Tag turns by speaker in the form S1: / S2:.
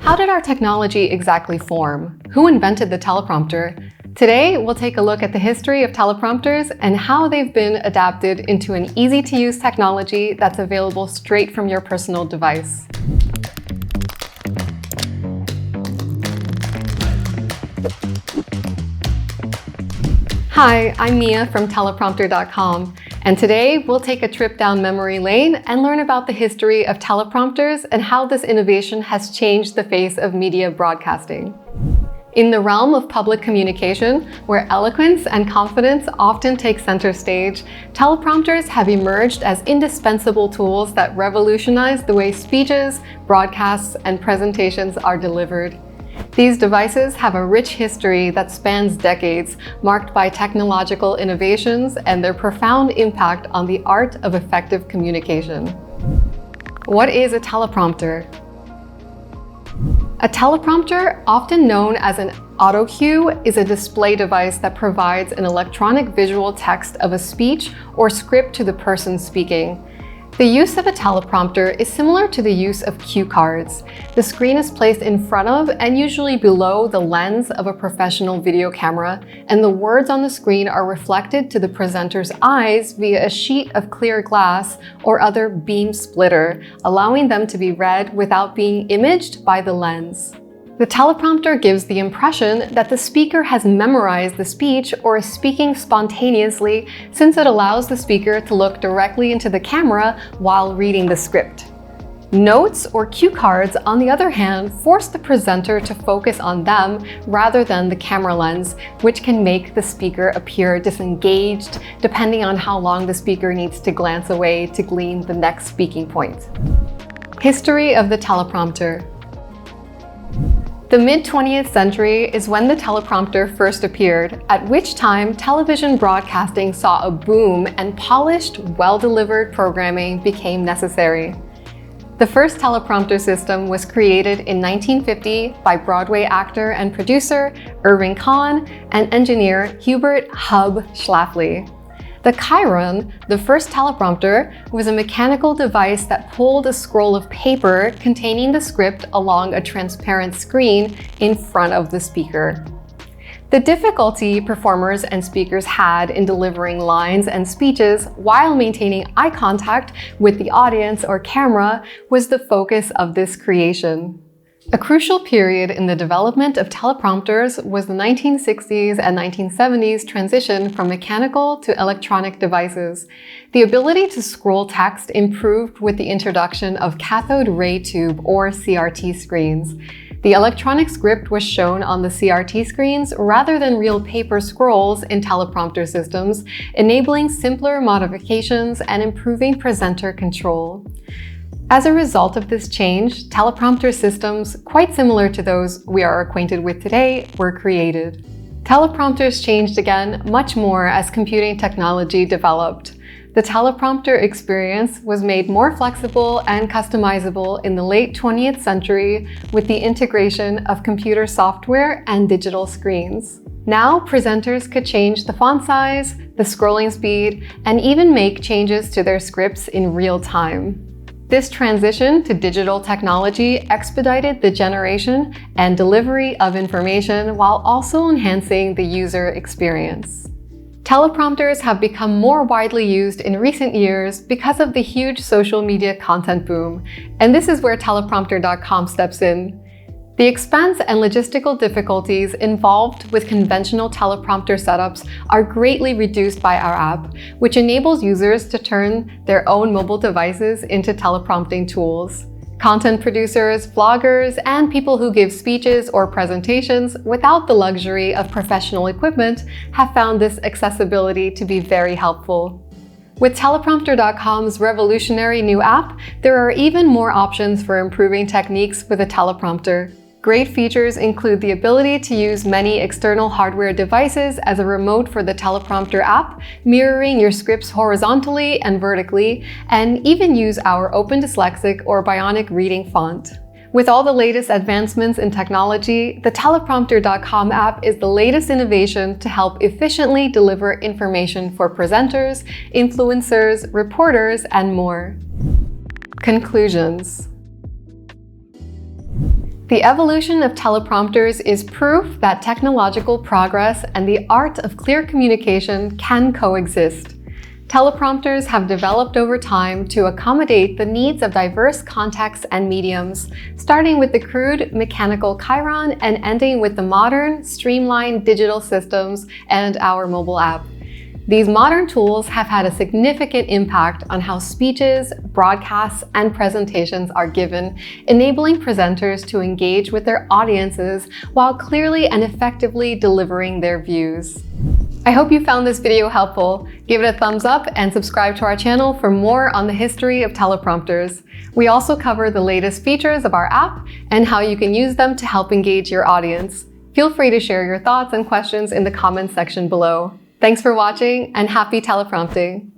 S1: How did our technology exactly form? Who invented the teleprompter? Today, we'll take a look at the history of teleprompters and how they've been adapted into an easy-to-use technology that's available straight from your personal device. Hi, I'm Mia from teleprompter.com, and today we'll take a trip down memory lane and learn about the history of teleprompters and how this innovation has changed the face of media broadcasting. In the realm of public communication, where eloquence and confidence often take center stage, teleprompters have emerged as indispensable tools that revolutionize the way speeches, broadcasts, and presentations are delivered. These devices have a rich history that spans decades, marked by technological innovations and their profound impact on the art of effective communication. What is a teleprompter? A teleprompter, often known as an autocue, is a display device that provides an electronic visual text of a speech or script to the person speaking. The use of a teleprompter is similar to the use of cue cards. The screen is placed in front of and usually below the lens of a professional video camera, and the words on the screen are reflected to the presenter's eyes via a sheet of clear glass or other beam splitter, allowing them to be read without being imaged by the lens. The teleprompter gives the impression that the speaker has memorized the speech or is speaking spontaneously, since it allows the speaker to look directly into the camera while reading the script. Notes or cue cards, on the other hand, force the presenter to focus on them rather than the camera lens, which can make the speaker appear disengaged, depending on how long the speaker needs to glance away to glean the next speaking point. History of the teleprompter. The mid-20th century is when the teleprompter first appeared, at which time television broadcasting saw a boom and polished, well-delivered programming became necessary. The first teleprompter system was created in 1950 by Broadway actor and producer Irving Kahn and engineer Hubert Schlafly. The Chiron, the first teleprompter, was a mechanical device that pulled a scroll of paper containing the script along a transparent screen in front of the speaker. The difficulty performers and speakers had in delivering lines and speeches while maintaining eye contact with the audience or camera was the focus of this creation. A crucial period in the development of teleprompters was the 1960s and 1970s transition from mechanical to electronic devices. The ability to scroll text improved with the introduction of cathode ray tube or CRT screens. The electronic script was shown on the CRT screens rather than real paper scrolls in teleprompter systems, enabling simpler modifications and improving presenter control. As a result of this change, teleprompter systems, quite similar to those we are acquainted with today, were created. Teleprompters changed again much more as computing technology developed. The teleprompter experience was made more flexible and customizable in the late 20th century with the integration of computer software and digital screens. Now, presenters could change the font size, the scrolling speed, and even make changes to their scripts in real time. This transition to digital technology expedited the generation and delivery of information while also enhancing the user experience. Teleprompters have become more widely used in recent years because of the huge social media content boom, and this is where teleprompter.com steps in. The expense and logistical difficulties involved with conventional teleprompter setups are greatly reduced by our app, which enables users to turn their own mobile devices into teleprompting tools. Content producers, bloggers, and people who give speeches or presentations without the luxury of professional equipment have found this accessibility to be very helpful. With teleprompter.com's revolutionary new app, there are even more options for improving techniques with a teleprompter. Great features include the ability to use many external hardware devices as a remote for the teleprompter app, mirroring your scripts horizontally and vertically, and even use our Open Dyslexic or Bionic Reading font. With all the latest advancements in technology, the teleprompter.com app is the latest innovation to help efficiently deliver information for presenters, influencers, reporters, and more. Conclusions. The evolution of teleprompters is proof that technological progress and the art of clear communication can coexist. Teleprompters have developed over time to accommodate the needs of diverse contexts and mediums, starting with the crude mechanical chyron and ending with the modern, streamlined digital systems and our mobile app. These modern tools have had a significant impact on how speeches, broadcasts, and presentations are given, enabling presenters to engage with their audiences while clearly and effectively delivering their views. I hope you found this video helpful. Give it a thumbs up and subscribe to our channel for more on the history of teleprompters. We also cover the latest features of our app and how you can use them to help engage your audience. Feel free to share your thoughts and questions in the comments section below. Thanks for watching and happy teleprompting!